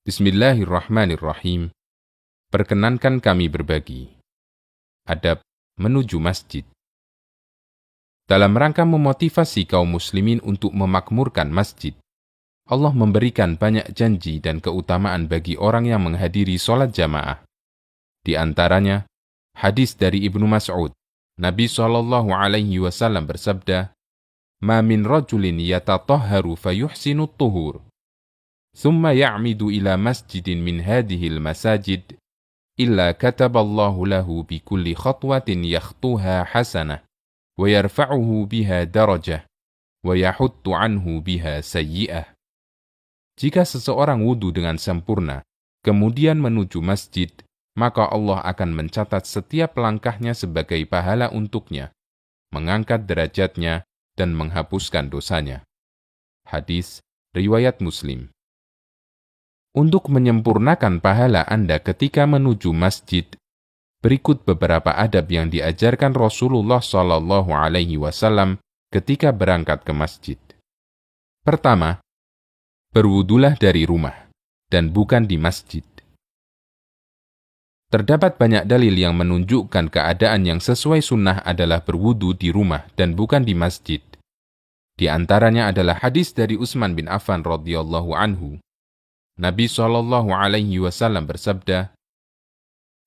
Bismillahirrahmanirrahim. Perkenankan kami berbagi. Adab menuju masjid. Dalam rangka memotivasi kaum muslimin untuk memakmurkan masjid, Allah memberikan banyak janji dan keutamaan bagi orang yang menghadiri sholat jamaah. Di antaranya, hadis dari Ibnu Mas'ud, Nabi SAW bersabda, "Ma min rajulin yatatahharu fayuhsinu tuhur, thumma ya'midu ila masjidin min hadihil masajid, illa kataballahu lahu bikulli khatwatin yakhtuha hasanah, wa yarfa'uhu biha darajah, wa yahuttu anhu biha sayyi'ah." Jika seseorang wudu dengan sempurna, kemudian menuju masjid, maka Allah akan mencatat setiap langkahnya sebagai pahala untuknya, mengangkat derajatnya, dan menghapuskan dosanya. Hadis riwayat Muslim. Untuk menyempurnakan pahala Anda ketika menuju masjid, berikut beberapa adab yang diajarkan Rasulullah SAW ketika berangkat ke masjid. Pertama, berwudulah dari rumah, dan bukan di masjid. Terdapat banyak dalil yang menunjukkan keadaan yang sesuai sunnah adalah berwudu di rumah dan bukan di masjid. Di antaranya adalah hadis dari Utsman bin Affan radhiyallahu anhu. Nabi SAW bersabda,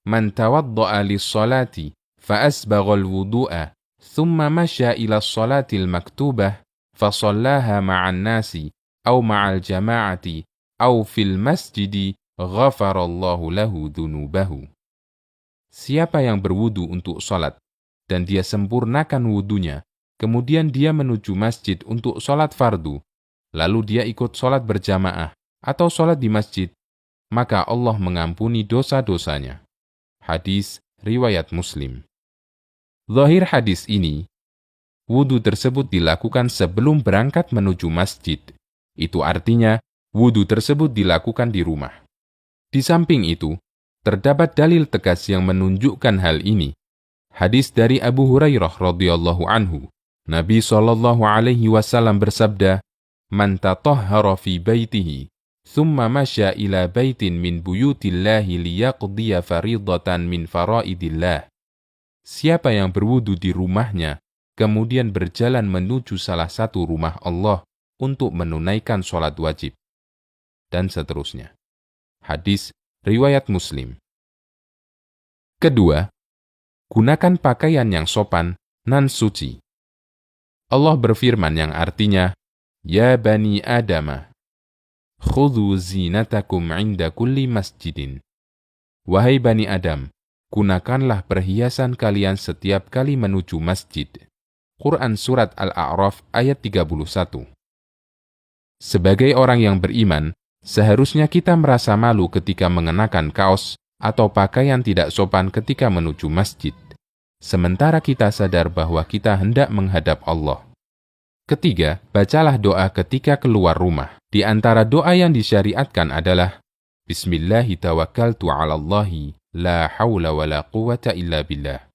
"Man tawadda'a lis-salati fa asbaghal wudu'a, thumma masya ila as-salatil maktubah, fa shallaha ma'an nasi, aw ma'al jama'ati, aw fil masjidi, ghafarallahu lahu dhunubahu." Siapa yang berwudu untuk salat, dan dia sempurnakan wudunya, kemudian dia menuju masjid untuk salat fardu, lalu dia ikut salat berjamaah, atau sholat di masjid, maka Allah mengampuni dosa-dosanya. Hadis riwayat Muslim. Zahir hadis ini, wudu tersebut dilakukan sebelum berangkat menuju masjid. Itu artinya, wudu tersebut dilakukan di rumah. Di samping itu, terdapat dalil tegas yang menunjukkan hal ini. Hadis dari Abu Hurairah radhiyallahu anhu, Nabi SAW bersabda, "Man tatahhara fi baitihi, thumma masya ila baitin min buyutillahi liyaqdiya faridatan min faraidillah." Siapa yang berwudu di rumahnya, kemudian berjalan menuju salah satu rumah Allah untuk menunaikan sholat wajib, dan seterusnya. Hadis riwayat Muslim. Kedua, gunakan pakaian yang sopan dan suci. Allah berfirman yang artinya, "Ya bani Adamah, khudhu zinatakum inda kulli masjidin." Wahai Bani Adam, gunakanlah perhiasan kalian setiap kali menuju masjid. Quran Surat Al-A'raf ayat 31. Sebagai orang yang beriman, seharusnya kita merasa malu ketika mengenakan kaos atau pakaian tidak sopan ketika menuju masjid, sementara kita sadar bahwa kita hendak menghadap Allah. Ketiga, bacalah doa ketika keluar rumah. Di antara doa yang disyariatkan adalah Bismillahi tawakkaltu 'alallahi, la haula wa la quwwata illa billah.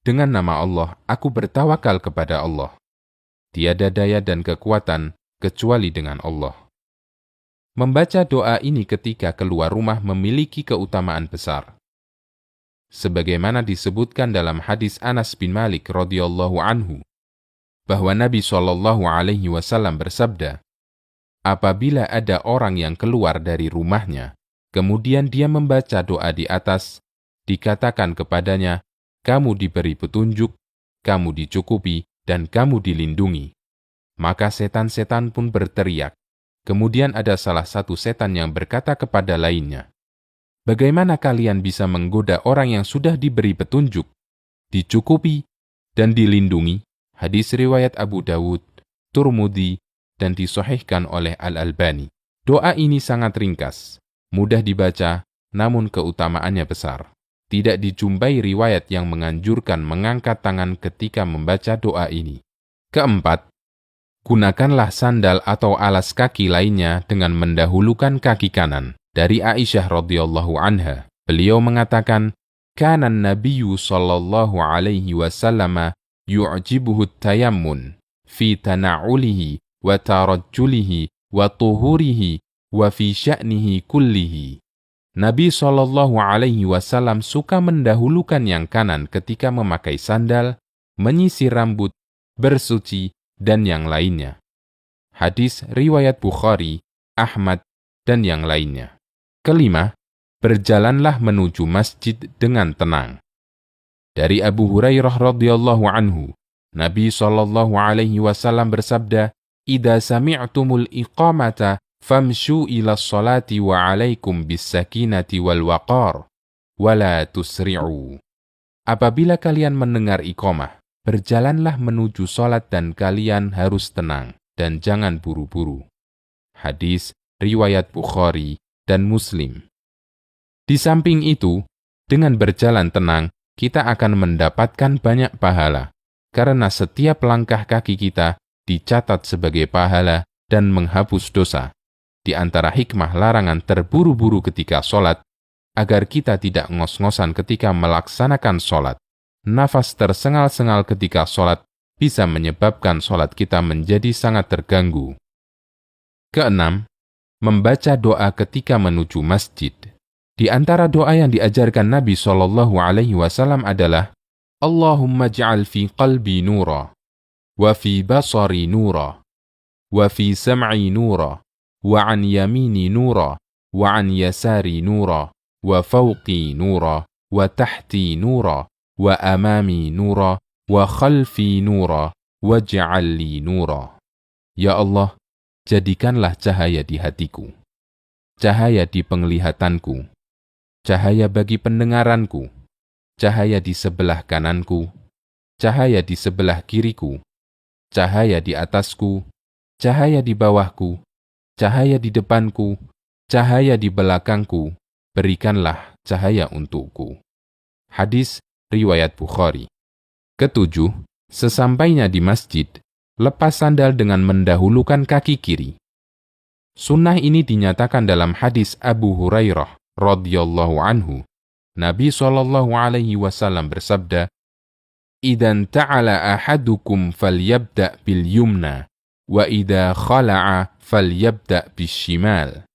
Dengan nama Allah, aku bertawakal kepada Allah. Tiada daya dan kekuatan kecuali dengan Allah. Membaca doa ini ketika keluar rumah memiliki keutamaan besar. Sebagaimana disebutkan dalam hadis Anas bin Malik radhiyallahu anhu, bahwa Nabi SAW bersabda, apabila ada orang yang keluar dari rumahnya, kemudian dia membaca doa di atas, dikatakan kepadanya, kamu diberi petunjuk, kamu dicukupi, dan kamu dilindungi. Maka setan-setan pun berteriak. Kemudian ada salah satu setan yang berkata kepada lainnya, bagaimana kalian bisa menggoda orang yang sudah diberi petunjuk, dicukupi, dan dilindungi? Hadis riwayat Abu Dawud, Turmudi, dan disahihkan oleh Al-Albani. Doa ini sangat ringkas, mudah dibaca, namun keutamaannya besar. Tidak dijumpai riwayat yang menganjurkan mengangkat tangan ketika membaca doa ini. Keempat, gunakanlah sandal atau alas kaki lainnya dengan mendahulukan kaki kanan. Dari Aisyah radhiyallahu anha, beliau mengatakan, "Kana an-nabiyyu sallallahu alaihi wasallam yu'jibuhu at-tayammun fi tana'ulihi wa tarajjulihi wa tuhurihi wa fi sya'nihi kullihi. Nabi SAW suka mendahulukan yang kanan ketika memakai sandal, menyisir rambut, bersuci, dan yang lainnya. Hadis riwayat Bukhari, Ahmad, dan yang lainnya. Kelima, berjalanlah menuju masjid dengan tenang. Dari Abu Hurairah radhiyallahu anhu, Nabi SAW bersabda, "Idza sami'tumul iqamata famshu ila sholati wa alaikum bis sakinati wal waqar, wa la tusri'u." Apabila kalian mendengar iqamah, berjalanlah menuju sholat dan kalian harus tenang dan jangan buru-buru. Hadis riwayat Bukhari dan Muslim. Di samping itu, dengan berjalan tenang, kita akan mendapatkan banyak pahala, karena setiap langkah kaki kita dicatat sebagai pahala dan menghapus dosa. Di antara hikmah larangan terburu-buru ketika sholat, agar kita tidak ngos-ngosan ketika melaksanakan sholat. Nafas tersengal-sengal ketika sholat bisa menyebabkan sholat kita menjadi sangat terganggu. Keenam, membaca doa ketika menuju masjid. Di antara doa yang diajarkan Nabi SAW adalah, Allahumma ja'al fi qalbi nura, wa fi basari nura, wa fi sam'i nura, wa an yamini nura, wa an yasari nura, wa fawqi nura, wa tahti nura, wa amami nura, wa khalfi nura, wa ja'alli nura. Ya Allah, jadikanlah cahaya di hatiku, cahaya di penglihatanku, cahaya bagi pendengaranku, cahaya di sebelah kananku, cahaya di sebelah kiriku, cahaya di atasku, cahaya di bawahku, cahaya di depanku, cahaya di belakangku, berikanlah cahaya untukku. Hadis riwayat Bukhari. Ketujuh, sesampainya di masjid, lepas sandal dengan mendahulukan kaki kiri. Sunnah ini dinyatakan dalam hadis Abu Hurairah radhiyallahu anhu. Nabi SAW bersabda, "Idan ta'ala ahadukum falyabda' bil yumna, wa idza khala'a falyabda' bis shimal."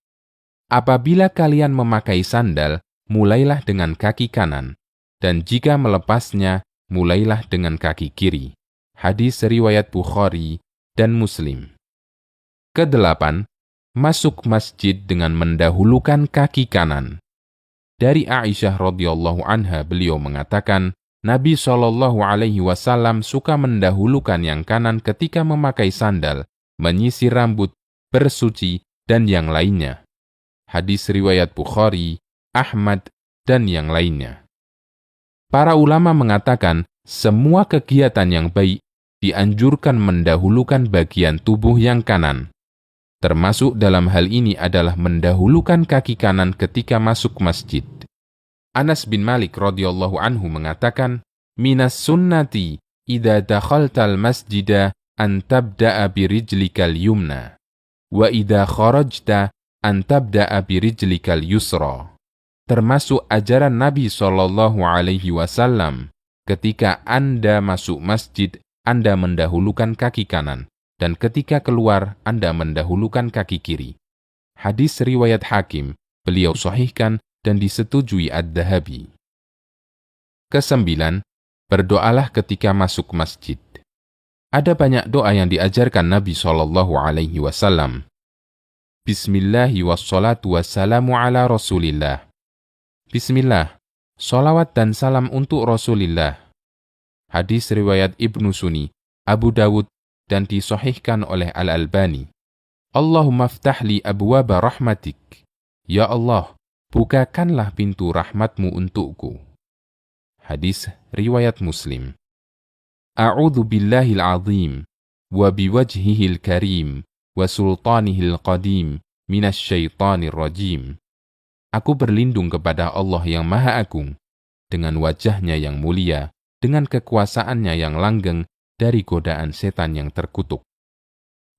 Apabila kalian memakai sandal, mulailah dengan kaki kanan, dan jika melepasnya, mulailah dengan kaki kiri. Hadis riwayat Bukhari dan Muslim. Kedelapan, masuk masjid dengan mendahulukan kaki kanan. Dari Aisyah radhiyallahu anha, beliau mengatakan, Nabi SAW suka mendahulukan yang kanan ketika memakai sandal, menyisir rambut, bersuci, dan yang lainnya. Hadis riwayat Bukhari, Ahmad, dan yang lainnya. Para ulama mengatakan, semua kegiatan yang baik dianjurkan mendahulukan bagian tubuh yang kanan. Termasuk dalam hal ini adalah mendahulukan kaki kanan ketika masuk masjid. Anas bin Malik radhiyallahu anhu mengatakan, "Minas sunnati idza dakhaltal masjida an tabda'a birijlikal yumna, wa idza kharajta an tabda'a birijlikal yusra." Termasuk ajaran Nabi SAW, ketika Anda masuk masjid, Anda mendahulukan kaki kanan, dan ketika keluar, Anda mendahulukan kaki kiri. Hadis riwayat Hakim, beliau sahihkan dan disetujui Ad-Dhahabi. Kesembilan, berdoalah ketika masuk masjid. Ada banyak doa yang diajarkan Nabi SAW. Bismillahi wassalatu wassalamu ala Rasulillah. Bismillah, salawat dan salam untuk Rasulillah. Hadis riwayat Ibnu Sunni, Abu Dawud, dan disahihkan oleh Al-Albani. Allahumma ftahli abwaba rahmatik. Ya Allah, bukakanlah pintu rahmatmu untukku. Hadis riwayat Muslim. A'udzu billahil azim wa biwajhihil karim wa sultanihil qadim minasyaitonir rajim. Aku berlindung kepada Allah yang Maha Agung, dengan wajahnya yang mulia, dengan kekuasaannya yang langgeng, dari godaan setan yang terkutuk.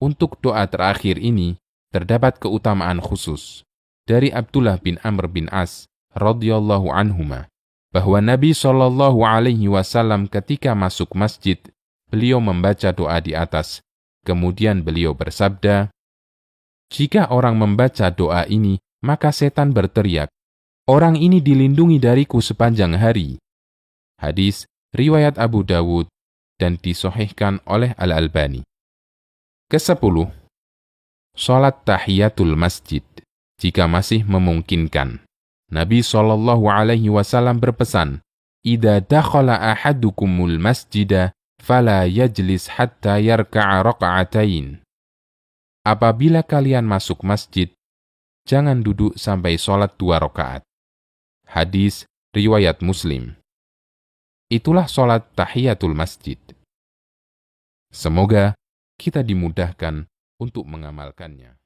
Untuk doa terakhir ini, terdapat keutamaan khusus dari Abdullah bin Amr bin As radhiyallahu anhuma, bahwa Nabi SAW ketika masuk masjid, beliau membaca doa di atas, kemudian beliau bersabda, Jika orang membaca doa ini, maka setan berteriak, "Orang ini dilindungi dariku sepanjang hari." Hadis riwayat Abu Dawud dan disahihkan oleh Al-Albani. Ke-10. Salat tahiyatul masjid, jika masih memungkinkan. Nabi SAW berpesan, "Idza dakhala ahadukumul masjida fala yajlis hatta yarka'a raka'atain." Apabila kalian masuk masjid, jangan duduk sampai sholat 2 rakaat. Hadis riwayat Muslim. Itulah sholat tahiyatul masjid. Semoga kita dimudahkan untuk mengamalkannya.